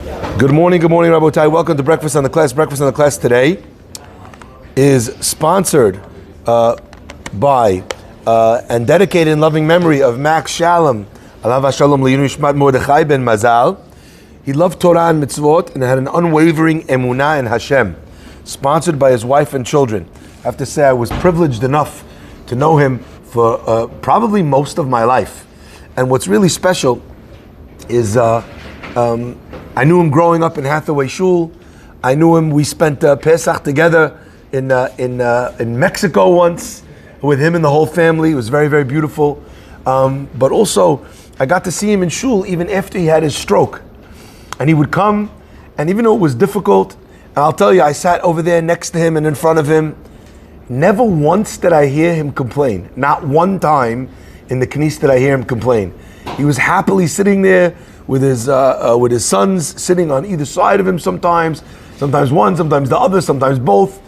Good morning, Rabotai. Welcome to Breakfast on the Class. Breakfast on the Class today is sponsored by and dedicated in loving memory of Max Shalom. Alav Shalom Le'inu Shmat Mordechai ben Mazal. He loved Torah and mitzvot and had an unwavering emunah in Hashem. Sponsored by his wife and children. I have to say I was privileged enough to know him for probably most of my life. And what's really special is I knew him growing up in Hathaway Shul. I knew him. We spent Pesach together in Mexico once with him and the whole family. It was very, very beautiful. But also, I got to see him in Shul even after he had his stroke. And he would come, and even though it was difficult, and I'll tell you, I sat over there next to him and in front of him. Never once did I hear him complain. Not one time in the Knesset did I hear him complain. He was happily sitting there with his sons sitting on either side of him sometimes one, sometimes the other, sometimes both.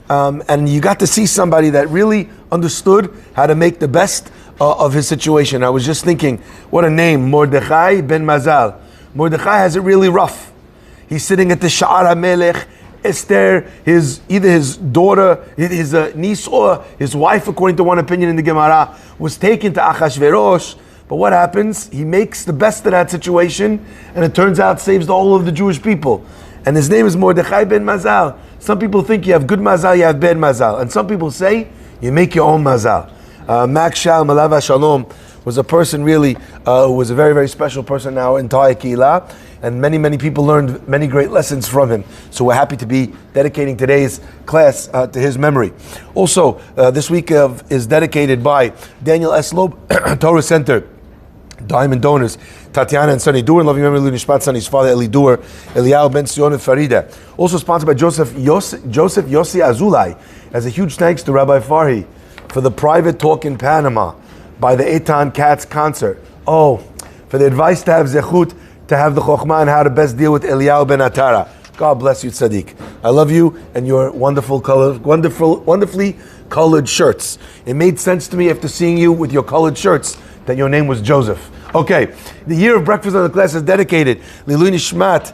And you got to see somebody that really understood how to make the best of his situation. I was just thinking, what a name, Mordechai ben Mazal. Mordechai has it really rough. He's sitting at the Sha'ar HaMelech. Esther, either his daughter, his niece, or his wife, according to one opinion in the Gemara, was taken to Achashverosh. But what happens? He makes the best of that situation, and it turns out saves the whole of the Jewish people. And his name is Mordechai ben Mazal. Some people think you have good mazal, you have bad mazal. And some people say you make your own mazal. Max Shalom, Alav Shalom, was a person really who was a very, very special person in our entire Keilah. And many, many people learned many great lessons from him. So we're happy to be dedicating today's class to his memory. Also, this week is dedicated by Daniel S. Loeb Torah Center. Diamond donors, Tatiana and Sonny Doer, loving memory of Nishmat Sonny's father, Eli Doer, Eliyahu Ben Sion and Farida. Also sponsored by Joseph Yossi Azulai. As a huge thanks to Rabbi Farhi for the private talk in Panama by the Eitan Katz concert. Oh, for the advice to have zechut, to have the chokhmah and how to best deal with Eliyahu Ben Atara. God bless you, Tzaddik. I love you and your wonderfully colored shirts. It made sense to me after seeing you with your colored shirts that your name was Joseph. Okay, the year of Breakfast on the Class is dedicated Lilu Nishmat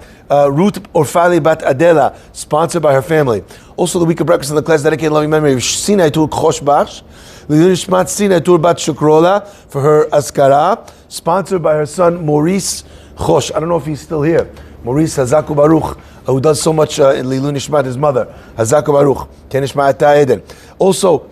Ruth Orfali Bat Adela, sponsored by her family. Also, the week of Breakfast on the Class dedicated in loving memory of Sinai Tur Choshbach, Lilu Nishmat Sinai Tur Bat Shukrola for her Askara, sponsored by her son Maurice Chosh. I don't know if he's still here. Maurice Hazaku Baruch, who does so much in Lilu Nishmat, his mother. Hazaku Baruch. Ken Nishmat Ta'eden. Also,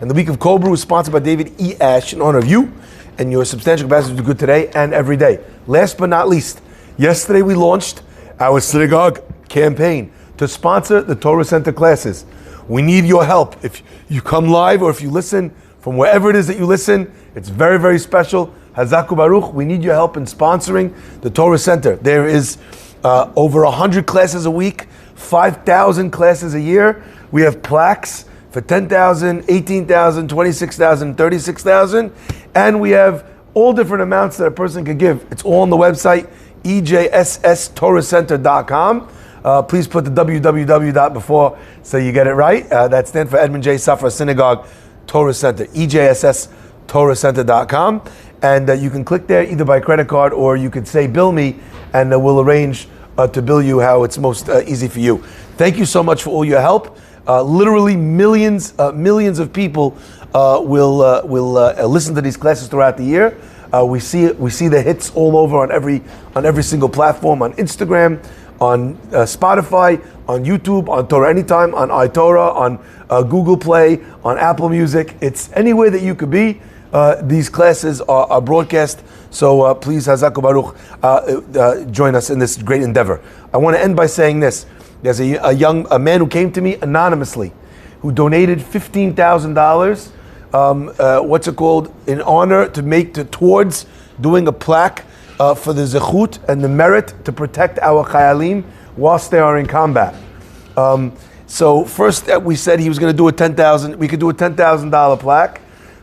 and the week of Cobra was sponsored by David E. Ash in honor of you and your substantial capacity to do good today and every day. Last but not least, yesterday we launched our synagogue campaign to sponsor the Torah Center classes. We need your help. If you come live or if you listen from wherever it is that you listen, it's very, very special. Hazaku Baruch, we need your help in sponsoring the Torah Center. There is over 100 classes a week, 5,000 classes a year. We have plaques for 10,000, 18,000, 26,000, 36,000. And we have all different amounts that a person could give. It's all on the website, ejsstorahcenter.com. Please put the www before so you get it right. That stands for Edmund J. Safra Synagogue Torah Center, ejsstorahcenter.com. And you can click there either by credit card or you could say, bill me, and we'll arrange to bill you how it's most easy for you. Thank you so much for all your help. Literally millions of people will listen to these classes throughout the year. We see the hits all over on every single platform, on Instagram, on Spotify, on YouTube, on Torah Anytime, on iTorah, on Google Play, on Apple Music. It's anywhere that you could be. These classes are broadcast, so please, Hazaku Baruch, join us in this great endeavor. I want to end by saying this. There's a man who came to me anonymously, who donated $15,000, in honor towards doing a plaque for the zechut and the merit to protect our chayalim whilst they are in combat. So first we said he was going to do we could do a $10,000 plaque.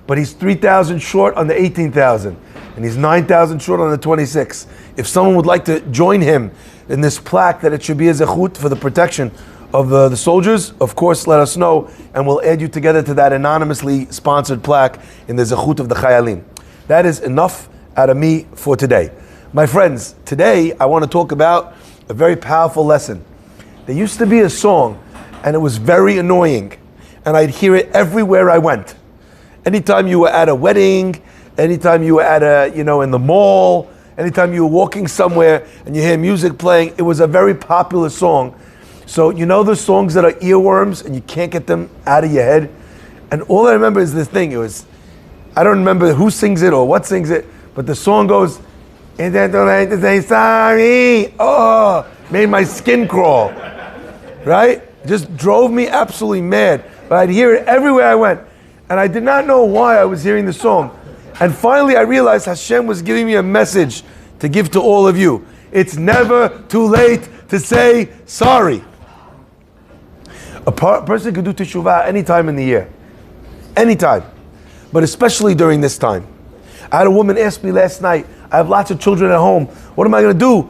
But he's 3,000 short on the 18,000, and he's 9,000 short on the 26. If someone would like to join him in this plaque that it should be a zechut for the protection of the soldiers, of course, let us know, and we'll add you together to that anonymously sponsored plaque in the zechut of the chayalim. That is enough out of me for today. My friends, today I want to talk about a very powerful lesson. There used to be a song, and it was very annoying, and I'd hear it everywhere I went. Anytime you were at a wedding, anytime you were at in the mall, anytime you were walking somewhere and you hear music playing, it was a very popular song. So you know the songs that are earworms and you can't get them out of your head? And all I remember is this thing. I don't remember who sings it or what sings it, but the song goes, "Is that too late to say sorry?" Oh, made my skin crawl. Right? Just drove me absolutely mad. But I'd hear it everywhere I went. And I did not know why I was hearing the song. And finally I realized Hashem was giving me a message to give to all of you. It's never too late to say sorry. A person could do teshuvah any time in the year. Anytime. But especially during this time. I had a woman ask me last night, I have lots of children at home. What am I going to do?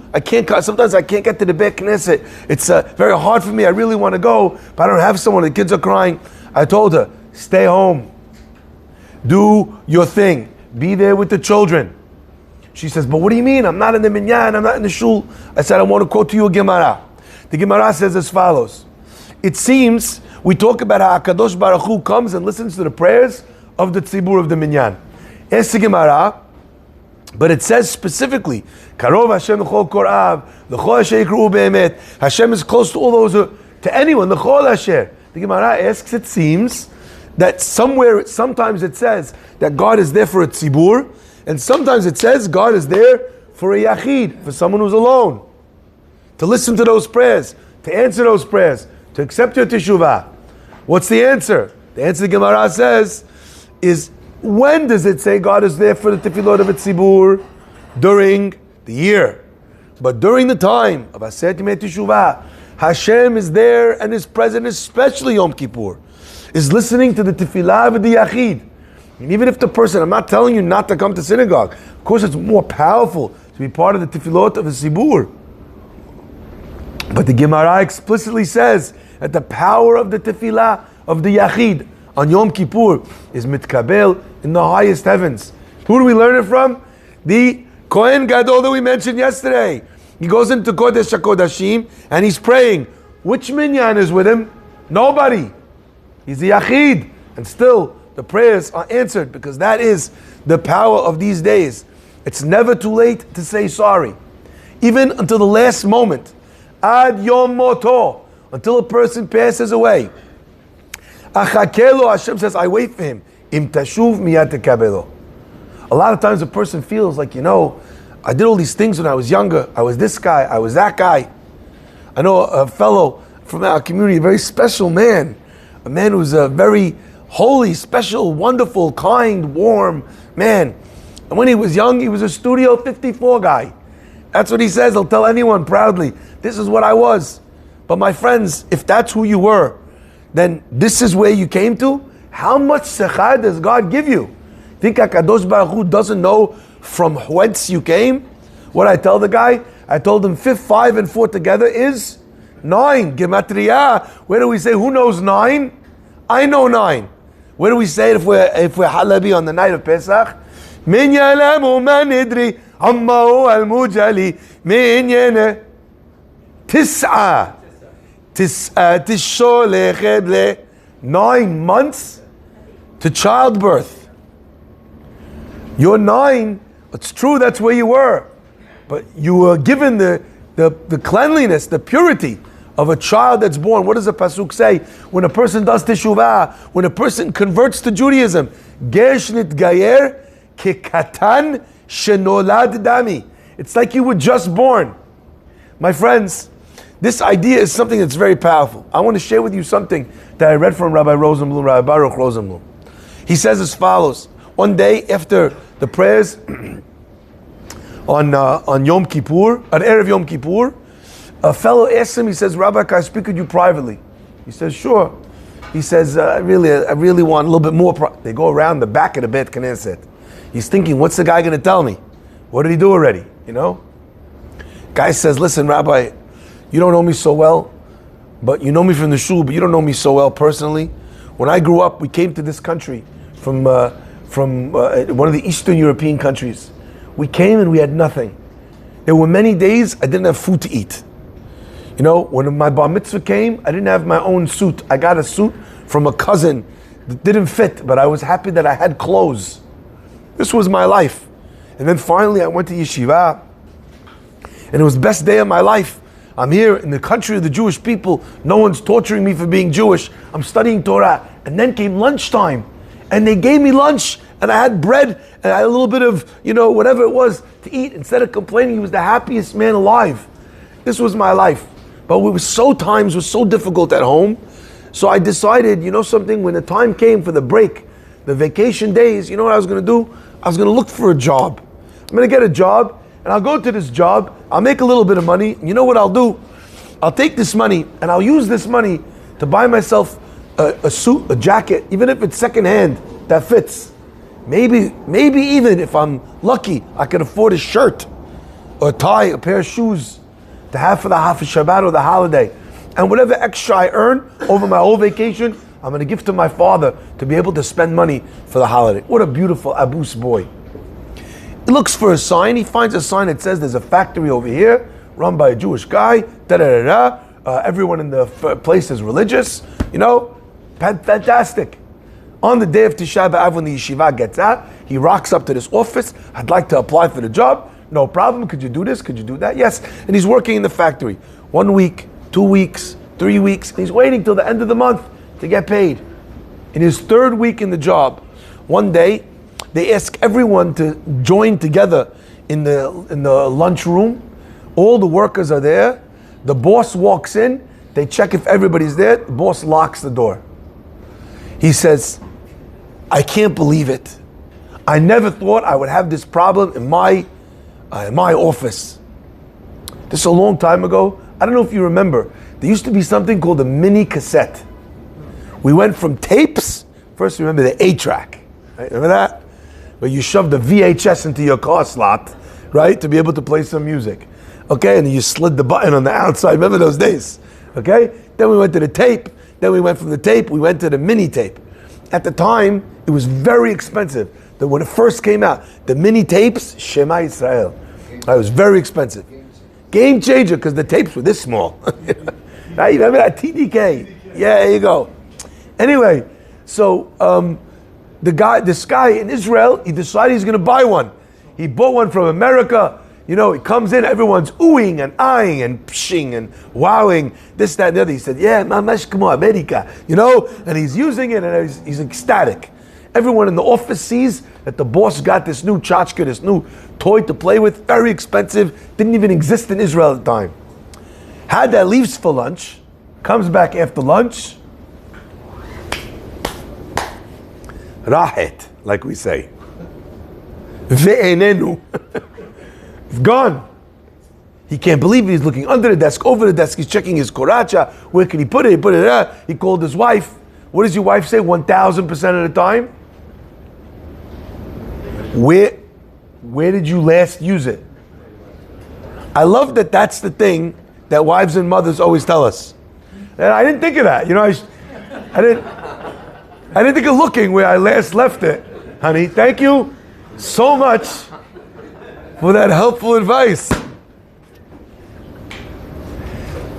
Sometimes I can't get to the Beit Knesset. It's very hard for me. I really want to go, but I don't have someone. The kids are crying. I told her, stay home. Do your thing. Be there with the children. She says, but what do you mean? I'm not in the minyan. I'm not in the shul. I said, I want to quote to you a Gemara. The Gemara says as follows. It seems we talk about how HaKadosh Baruch Hu comes and listens to the prayers of the tzibur of the minyan. Ask the Gemara, but it says specifically, Karov Hashem l'chol korav, l'chol asher yikru be'emet. Hashem is close to all those to anyone, l'chol asher. The Gemara asks, it seems that sometimes it says that God is there for a tzibur, and sometimes it says God is there for a yachid, for someone who's alone, to listen to those prayers, to answer those prayers, to accept your teshuvah. What's the answer? The answer the Gemara says is, when does it say God is there for the tefillot of a tzibur? During the year. But during the time of Aseret Yemei Teshuva, Hashem is there and is present, especially Yom Kippur, is listening to the tefillah of the yachid. And even if the person, I'm not telling you not to come to synagogue. Of course it's more powerful to be part of the tefillot of a tzibur. But the Gemara explicitly says that the power of the tefillah of the yachid on Yom Kippur is mitkabel in the highest heavens. Who do we learn it from? The Kohen Gadol that we mentioned yesterday. He goes into Kodesh HaKodashim and he's praying. Which minyan is with him? Nobody. He's the yachid. And still, the prayers are answered because that is the power of these days. It's never too late to say sorry. Even until the last moment. Ad Yom Moto. Until a person passes away. Achakelo, Hashem says, I wait for him. Im tashuv miyad tekabelo. A lot of times a person feels like, I did all these things when I was younger. I was this guy, I was that guy. I know a fellow from our community, a very special man. A man who's a very holy, special, wonderful, kind, warm man. And when he was young, he was a Studio 54 guy. That's what he says. He'll tell anyone proudly, this is what I was. But my friends, if that's who you were, then this is where you came to? How much sechar does God give you? Think HaKadosh Baruch Hu doesn't know from whence you came? What I tell the guy? I told him 5 and 4 together is 9. Gematria. Where do we say, who knows 9? I know 9. Where do we say it if we're halabi on the night of Pesach? Min yalamu manidri ammahu al-mujali min yana tis'a. 9 months to childbirth. You're 9. It's true that's where you were, but you were given the cleanliness, the purity of a child that's born. What does the pasuk say? When a person does teshuvah, when a person converts to Judaism, ger shnitgayer kekatan shenolad dami. It's like you were just born. My friends, this idea is something that's very powerful. I want to share with you something that I read from Rabbi Baruch Rosenblum. He says as follows. One day after the prayers on Yom Kippur, on Erev Yom Kippur, a fellow asks him, he says, Rabbi, can I speak with you privately? He says, sure. He says, I really want a little bit more. They go around the back of the Beit Knesset. He's thinking, what's the guy going to tell me? What did he do already? Guy says, listen, Rabbi, you don't know me so well, but you know me from the shul, but you don't know me so well personally. When I grew up, we came to this country from one of the Eastern European countries. We came and we had nothing. There were many days I didn't have food to eat. You know, when my bar mitzvah came, I didn't have my own suit. I got a suit from a cousin that didn't fit, but I was happy that I had clothes. This was my life. And then finally I went to yeshiva, and it was the best day of my life. I'm here in the country of the Jewish people. No one's torturing me for being Jewish. I'm studying Torah. And then came lunchtime, and they gave me lunch, and I had bread, and I had a little bit of, whatever it was to eat. Instead of complaining, he was the happiest man alive. This was my life. But times were so difficult at home. So I decided, something, when the time came for the break, the vacation days, you know what I was going to do? I was going to look for a job. I'm going to get a job, and I'll go to this job. I'll make a little bit of money. And you know what I'll do? I'll take this money, and I'll use this money to buy myself a suit, a jacket, even if it's secondhand, that fits. Maybe even if I'm lucky, I can afford a shirt, or a tie, a pair of shoes to have for the Shabbat or the holiday. And whatever extra I earn over my whole vacation, I'm going to give to my father to be able to spend money for the holiday. What a beautiful Abus boy. He looks for a sign. He finds a sign that says there's a factory over here run by a Jewish guy. Everyone in the place is religious. Fantastic. On the day of Tisha B'Av, when the yeshiva gets out, he rocks up to this office. I'd like to apply for the job. No problem. Could you do this? Could you do that? Yes. And he's working in the factory. 1 week, 2 weeks, 3 weeks. And he's waiting till the end of the month to get paid. In his 3rd week in the job, one day, they ask everyone to join together in the lunch room. All the workers are there. The boss walks in. They check if everybody's there. The boss locks the door. He says, I can't believe it. I never thought I would have this problem in my office. This is a long time ago. I don't know if you remember. There used to be something called a mini cassette. We went from tapes. First, remember the 8-track. Right? Remember that? Where you shoved the VHS into your car slot, right? To be able to play some music. Okay? And then you slid the button on the outside. Remember those days? Okay? Then we went to the tape. Then we went from the tape, we went to the mini tape. At the time, it was very expensive. When it first came out, the mini tapes, Shema Yisrael. It was very expensive. Game changer, because the tapes were this small. Right? You remember that TDK? Yeah, there you go. Anyway, so this guy in Israel, he decided he's going to buy one. He bought one from America. He comes in, everyone's oohing and eyeing and pshing and wowing, this, that, and the other. He said, yeah, mamash kamo America, and he's using it, and he's ecstatic. Everyone in the office sees that the boss got this new tchotchke, this new toy to play with, very expensive, didn't even exist in Israel at the time. Had that, leaves for lunch, comes back after lunch, rahet, like we say. Ve'enenu. It's gone. He can't believe it. He's looking under the desk, over the desk. He's checking his koracha. Where can he put it? He put it there. He called his wife. What does your wife say 1,000% of the time? Where did you last use it? I love that that's the thing that wives and mothers always tell us. And I didn't think of that. I didn't think of looking where I last left it. Honey, thank you so much for that helpful advice.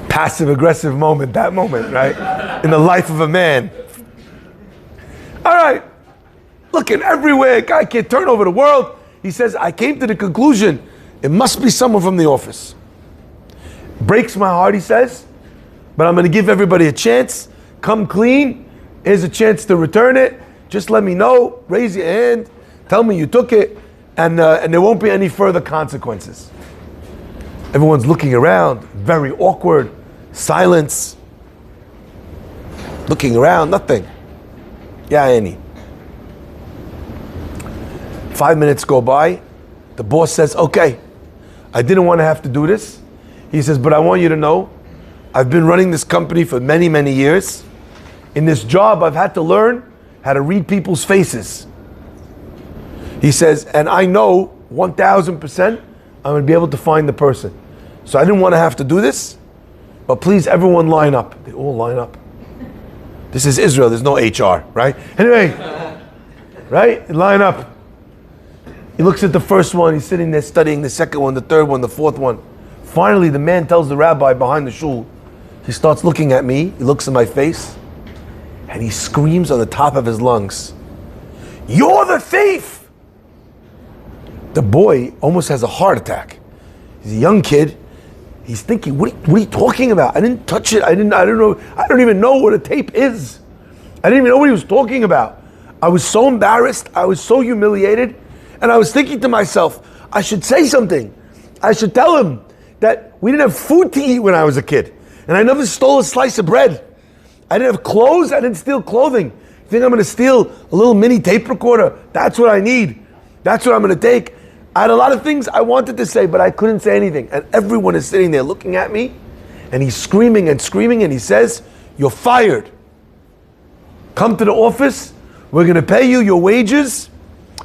Passive aggressive moment, that moment, right? In the life of a man. All right. Looking everywhere, guy can't turn over the world. He says, I came to the conclusion, it must be someone from the office. Breaks my heart, he says, but I'm going to give everybody a chance. Come clean. Here's a chance to return it. Just let me know. Raise your hand. Tell me you took it. And there won't be any further consequences. Everyone's looking around, very awkward, silence. Looking around, nothing. Yeah, Annie. 5 minutes go by. The boss says, okay, I didn't want to have to do this. He says, but I want you to know, I've been running this company for many, many years. In this job, I've had to learn how to read people's faces. He says, and I know 1,000% I'm going to be able to find the person. So I didn't want to have to do this, but please, everyone line up. They all line up. This is Israel, there's no HR, right? Anyway, right? Line up. He looks at the first one, he's sitting there studying the second one, the third one, the fourth one. Finally, the man tells the rabbi behind the shul, he starts looking at me, he looks in my face, and he screams on the top of his lungs, "You're the thief!" The boy almost has a heart attack. He's a young kid. He's thinking, what are you talking about? I didn't touch it. I don't even know what a tape is. I didn't even know what he was talking about. I was so embarrassed. I was so humiliated. And I was thinking to myself, I should say something. I should tell him that we didn't have food to eat when I was a kid. And I never stole a slice of bread. I didn't have clothes. I didn't steal clothing. You think I'm going to steal a little mini tape recorder? That's what I need. That's what I'm going to take. I had a lot of things I wanted to say, but I couldn't say anything. And everyone is sitting there looking at me, and he's screaming and screaming, and he says, "You're fired. Come to the office. We're going to pay you your wages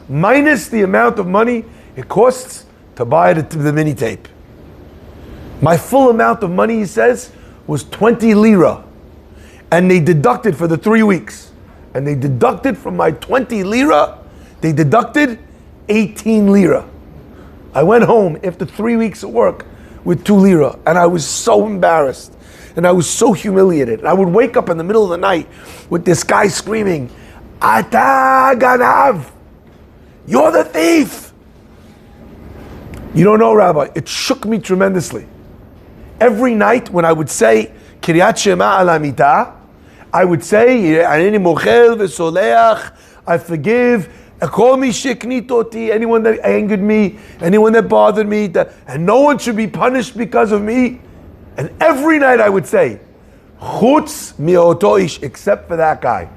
minus the amount of money it costs to buy the mini tape." My full amount of money, he says, was 20 lira. And they deducted for the 3 weeks. And they deducted from my 20 lira, they deducted 18 lira. I went home after 3 weeks of work with 2 lira, and I was so embarrassed, and I was so humiliated. And I would wake up in the middle of the night with this guy screaming, "Ata ganav! You're the thief!" You don't know, Rabbi, it shook me tremendously. Every night when I would say Kiryat Shema al Hamita, I would say, "Aneni mochel v'soleach," I forgive. Anyone that angered me, anyone that bothered me, and no one should be punished because of me. And every night I would say, "Chutz mi'oto ish," except for that guy.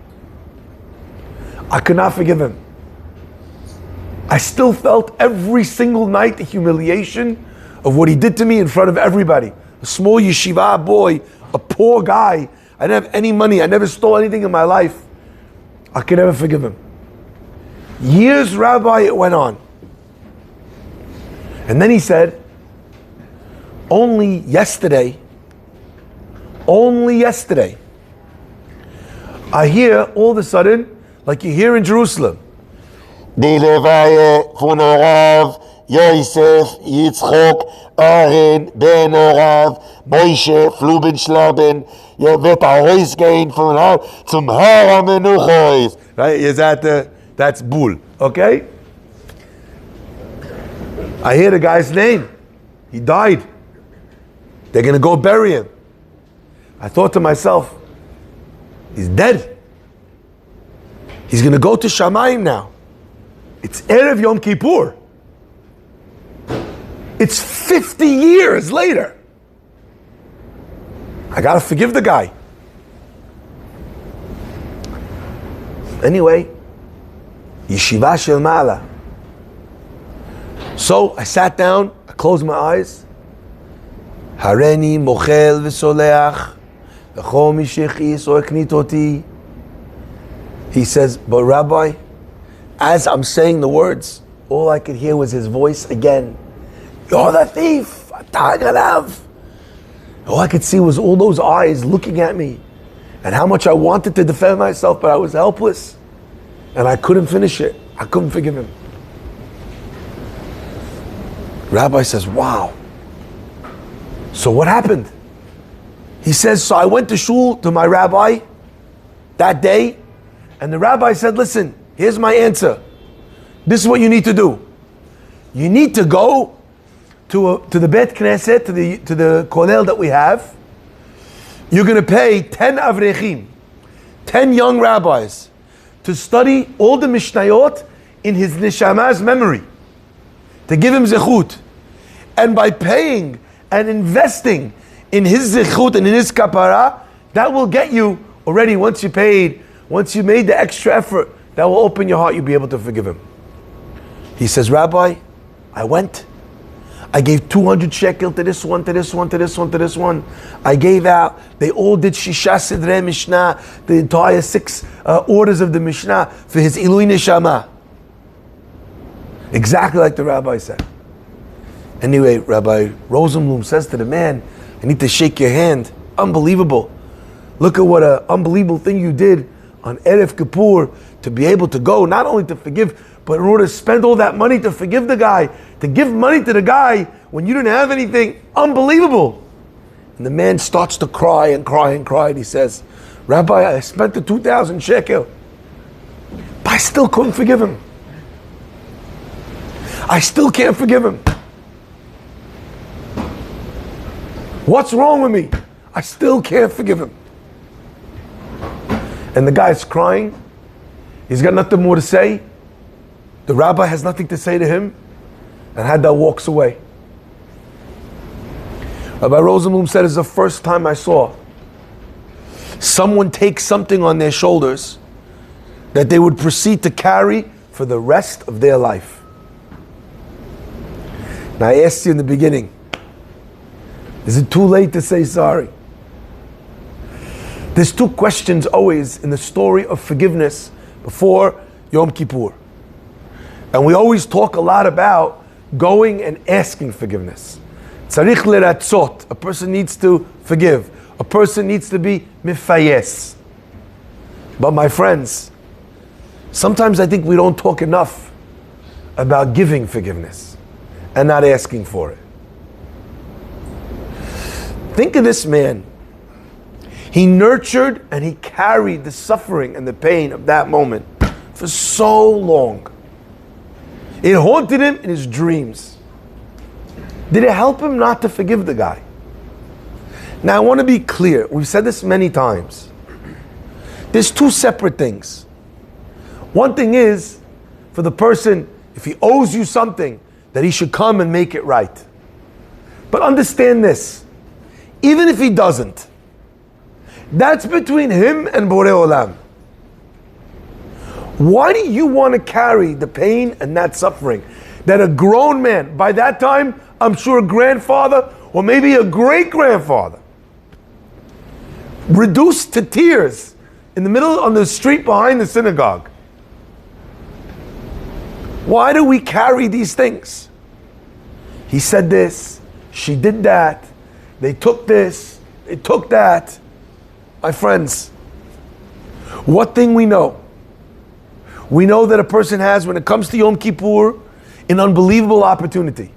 I could not forgive him. I still felt every single night the humiliation of what he did to me in front of everybody. A small yeshiva boy, a poor guy. I didn't have any money. I never stole anything in my life. I could never forgive him. Years, Rabbi, it went on. And then he said, only yesterday, I hear all of a sudden, like you hear in Jerusalem, Die Levaya von Orav, Yosef, Yitzchok, Aaron, Ben Orav, Moshe, Fluben Schlaben, wird ausgehen von zum Har HaMenuchos. Right? Is that's Bull. Okay? I hear the guy's name. He died. They're going to go bury him. I thought to myself, he's dead. He's going to go to Shamayim now. It's Erev Yom Kippur. It's 50 years later. I got to forgive the guy. Anyway, Yeshiva Shel Ma'ala. So I sat down, I closed my eyes. Hareni mochel v'soleach v'chol mishichis o eknitoti. He says, but Rabbi, as I'm saying the words, all I could hear was his voice again. You're the thief. All I could see was all those eyes looking at me, and how much I wanted to defend myself, but I was helpless. And I couldn't finish it. I couldn't forgive him. Rabbi says, wow. So what happened? He says, so I went to shul to my rabbi that day, and the rabbi said, listen, here's my answer. This is what you need to do. You need to go to the Bet Knesset, to the Kolel that we have. You're going to pay 10 avrechim, 10 young rabbis, to study all the Mishnayot in his neshama's memory, to give him zechut. And by paying and investing in his zechut and in his kapara, that will get you already, once you made the extra effort, that will open your heart, you'll be able to forgive him. He says, Rabbi, I went. I gave 200 shekel to this one, to this one, to this one, to this one. I gave out. They all did Shisha Sidrei Mishnah, the entire 6 orders of the Mishnah for his Ilui Neshama. Exactly like the rabbi said. Anyway, Rabbi Rosenblum says to the man, I need to shake your hand. Unbelievable. Look at what an unbelievable thing you did on Erev Kippur, to be able to go, not only to forgive, But in order to spend all that money to forgive the guy, to give money to the guy when you didn't have anything, unbelievable. And the man starts to cry and cry and cry. And he says, Rabbi, I spent the 2,000 shekel, but I still couldn't forgive him. I still can't forgive him. What's wrong with me? I still can't forgive him. And the guy's crying. He's got nothing more to say. The rabbi has nothing to say to him. And Hadda walks away. Rabbi Rosenblum said, it's the first time I saw someone take something on their shoulders that they would proceed to carry for the rest of their life. Now I asked you in the beginning, is it too late to say sorry? There's two questions always in the story of forgiveness before Yom Kippur. And we always talk a lot about going and asking forgiveness. Tzarich leratzot. A person needs to forgive. A person needs to be mifayes. But my friends, sometimes I think we don't talk enough about giving forgiveness and not asking for it. Think of this man. He nurtured and he carried the suffering and the pain of that moment for so long. It haunted him in his dreams. Did it help him not to forgive the guy? Now I want to be clear. We've said this many times. There's two separate things. One thing is for the person, if he owes you something, that he should come and make it right. But understand this. Even if he doesn't, that's between him and Borei Olam. Why do you want to carry the pain and that suffering that a grown man, by that time, I'm sure a grandfather or maybe a great-grandfather, reduced to tears in the middle on the street behind the synagogue? Why do we carry these things? He said this, she did that, they took this, they took that. My friends, what thing we know? We know that a person has, when it comes to Yom Kippur, an unbelievable opportunity.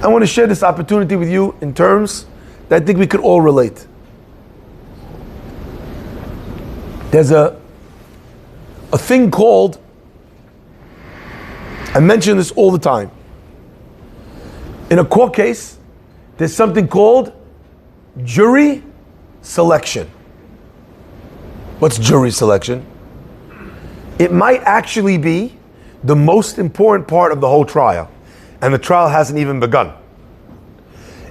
I want to share this opportunity with you in terms that I think we could all relate. There's a thing called, I mention this all the time. In a court case, there's something called jury selection. What's jury selection? It might actually be the most important part of the whole trial, and the trial hasn't even begun.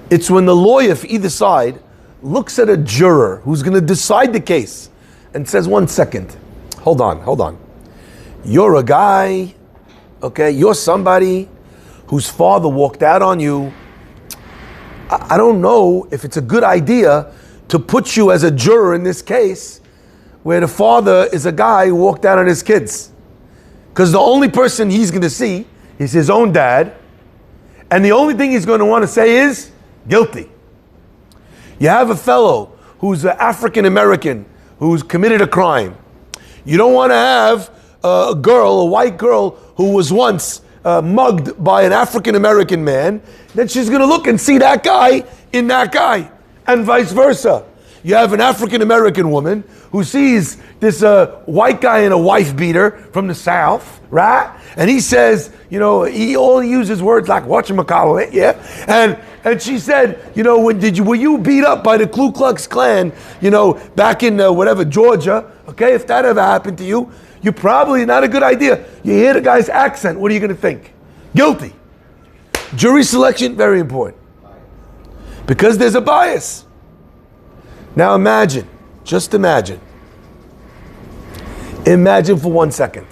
It's when the lawyer for either side looks at a juror who's going to decide the case and says, 1 second, hold on. You're a guy, okay, you're somebody whose father walked out on you. I don't know if it's a good idea to put you as a juror in this case where the father is a guy who walked out on his kids. Because the only person he's going to see is his own dad, and the only thing he's going to want to say is guilty. You have a fellow who's an African American who's committed a crime. You don't want to have a girl, a white girl, who was once mugged by an African American man. Then she's going to look and see that guy in that guy, and vice versa. You have an African American woman who sees this white guy in a wife beater from the South, right? And he says, he uses words like whatchamacallit, yeah? And she said, were you beat up by the Ku Klux Klan, back in Georgia? Okay, if that ever happened to you, you're probably not a good idea. You hear the guy's accent, what are you going to think? Guilty. Jury selection, very important. Because there's a bias. Now just imagine for 1 second.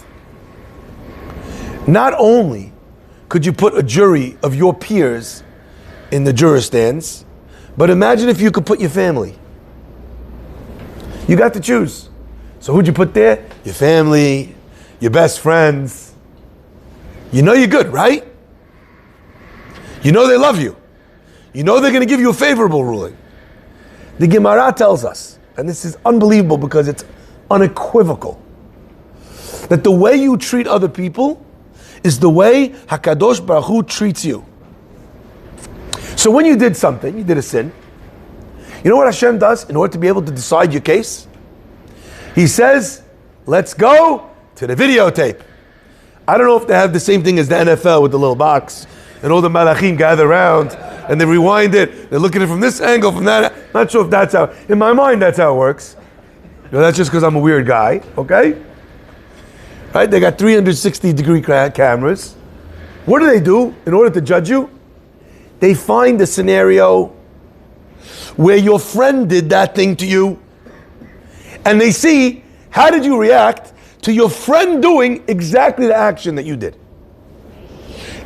Not only could you put a jury of your peers in the juror stands, but imagine if you could put your family. You got to choose. So who'd you put there? Your family, your best friends. You're good, right? They love you. They're going to give you a favorable ruling. The Gemara tells us, and this is unbelievable because it's unequivocal, That the way you treat other people is the way HaKadosh Baruch Hu treats you. So when you did something, you did a sin, you know what Hashem does in order to be able to decide your case? He says, let's go to the videotape. I don't know if they have the same thing as the NFL with the little box, and all the malachim gather around, and they rewind it, they're looking at it from this angle, from that. Not sure if that's how, in my mind that's how it works. That's just because I'm a weird guy, okay? Right? They got 360-degree cameras. What do in order to judge you? They find a scenario where your friend did that thing to you, and they see, how did you react to your friend doing exactly the action that you did?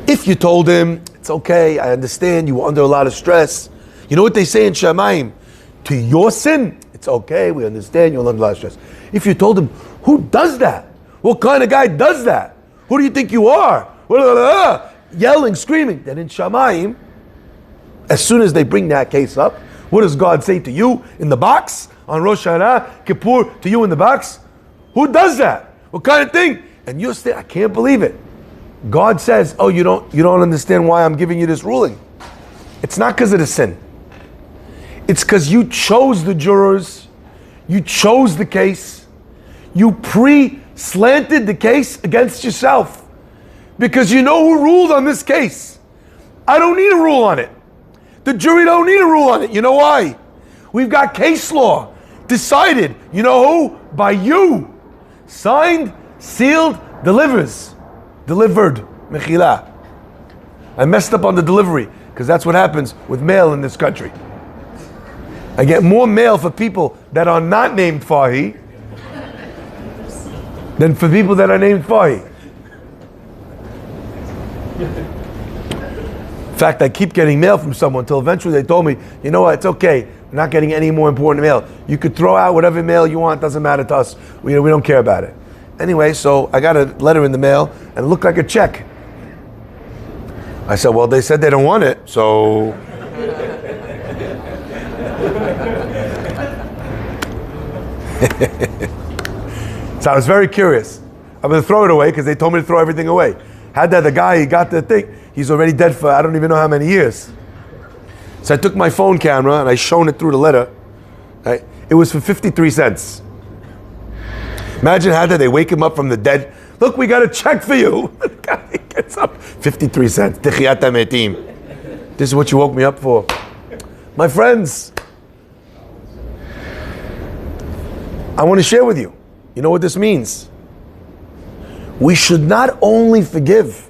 If you told him, it's okay, I understand, you were under a lot of stress. You know what they say in Shamayim? To your sin, it's okay, we understand, you're under a lot of stress. If you told him, who does that? What kind of guy does that? Who do you think you are? Yelling, screaming. Then in Shamayim, as soon as they bring that case up, what does God say to you in the box? On Rosh Hashanah, Kippur, to you in the box? Who does that? What kind of thing? And you're still, I can't believe it. God says, oh, you don't understand why I'm giving you this ruling. It's not because of the sin. It's because you chose the jurors, you chose the case, you slanted the case against yourself. Because you know who ruled on this case. I don't need a rule on it. The jury don't need a rule on it. You know why? We've got case law decided. You know who? By you. Signed, sealed, delivered. Mechila. I messed up on the delivery because that's what happens with mail in this country. I get more mail for people that are not named Fahi than for people that are named Fahi. In fact, I keep getting mail from someone until eventually they told me, you know what, it's okay. We're not getting any more important mail. You could throw out whatever mail you want, doesn't matter to us. We don't care about it. Anyway, so I got a letter in the mail and it looked like a check. I said, well, they said they don't want it, so... So I was very curious. I'm going to throw it away because they told me to throw everything away. Had that the guy, he got the thing, he's already dead for I don't even know how many years. So I took my phone camera and I shone it through the letter. Right? It was for 53 cents. Imagine how they wake him up from the dead. Look, we got a check for you. The guy gets up, 53 cents. Techiyat metim. This is what you woke me up for. My friends, I want to share with you. You know what this means? We should not only forgive,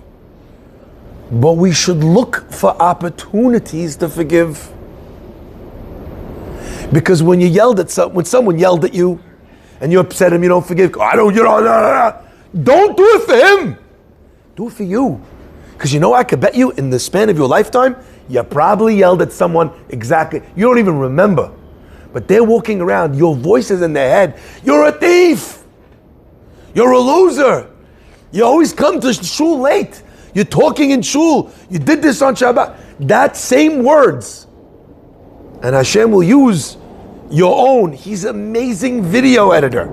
but we should look for opportunities to forgive. Because when when someone yelled at you, and you upset him, you don't forgive. Don't do it for him. Do it for you. Because I could bet you in the span of your lifetime, you probably yelled at someone exactly. You don't even remember. But they're walking around, your voice is in their head. You're a thief. You're a loser. You always come to shul late. You're talking in shul. You did this on Shabbat. That same words. And Hashem will use your own. He's an amazing video editor.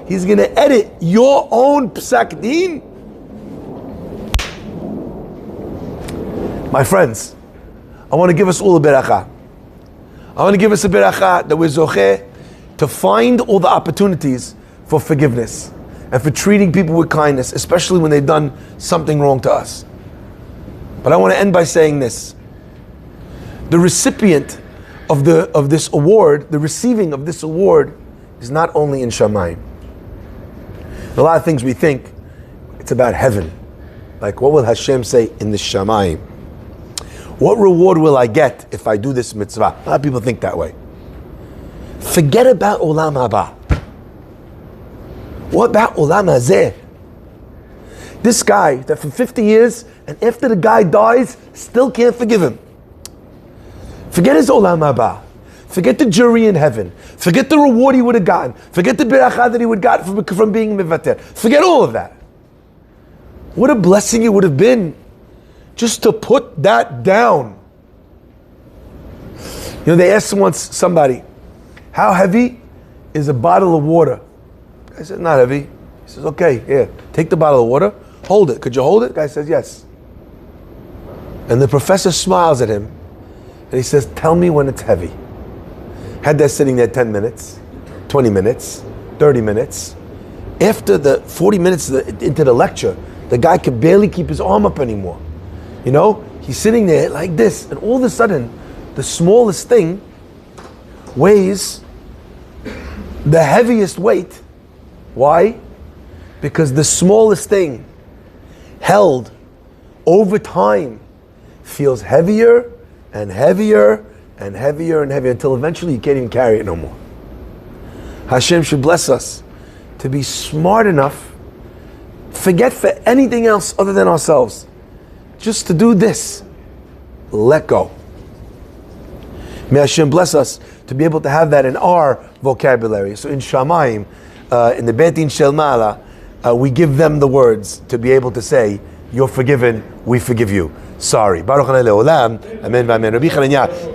He's going to edit your own psak din. My friends, I want to give us all a beracha. I want to give us a beracha that we're zocheh to find all the opportunities for forgiveness and for treating people with kindness, especially when they've done something wrong to us. But I want to end by saying this. The recipient of this award, the receiving of this award, is not only in Shamayim. A lot of things we think, it's about heaven. Like, what will Hashem say in the Shamayim? What reward will I get if I do this mitzvah? A lot of people think that way. Forget about Olam Haba. What about Olam Hazeh? This guy that for 50 years, and after the guy dies, still can't forgive him. Forget his Olam Haba. Forget the jury in heaven. Forget the reward he would have gotten. Forget the beracha that he would have gotten from being mivater. Forget all of that. What a blessing it would have been just to put that down. They asked once somebody, how heavy is a bottle of water? I said, not heavy. He He says, okay, here, take the bottle of water, hold it. Could you hold it? The guy says, yes. And the professor smiles at him, and he says, tell me when it's heavy. Had that sitting there 10 minutes, 20 minutes, 30 minutes. After the 40 minutes into the lecture, the guy could barely keep his arm up anymore. You know, he's sitting there like this, and all of a sudden, the smallest thing weighs the heaviest weight. Why? Because the smallest thing held over time feels heavier and heavier and heavier and heavier until eventually you can't even carry it no more. Hashem should bless us to be smart enough, forget for anything else other than ourselves, just to do this, let go. May Hashem bless us to be able to have that in our vocabulary. So in Shamayim, in the Beit Din Shel Ma'ala, we give them the words to be able to say, you're forgiven, we forgive you. Sorry. Baruch Hanei Le'olam. Amen v'amen. Rabbi Chananya.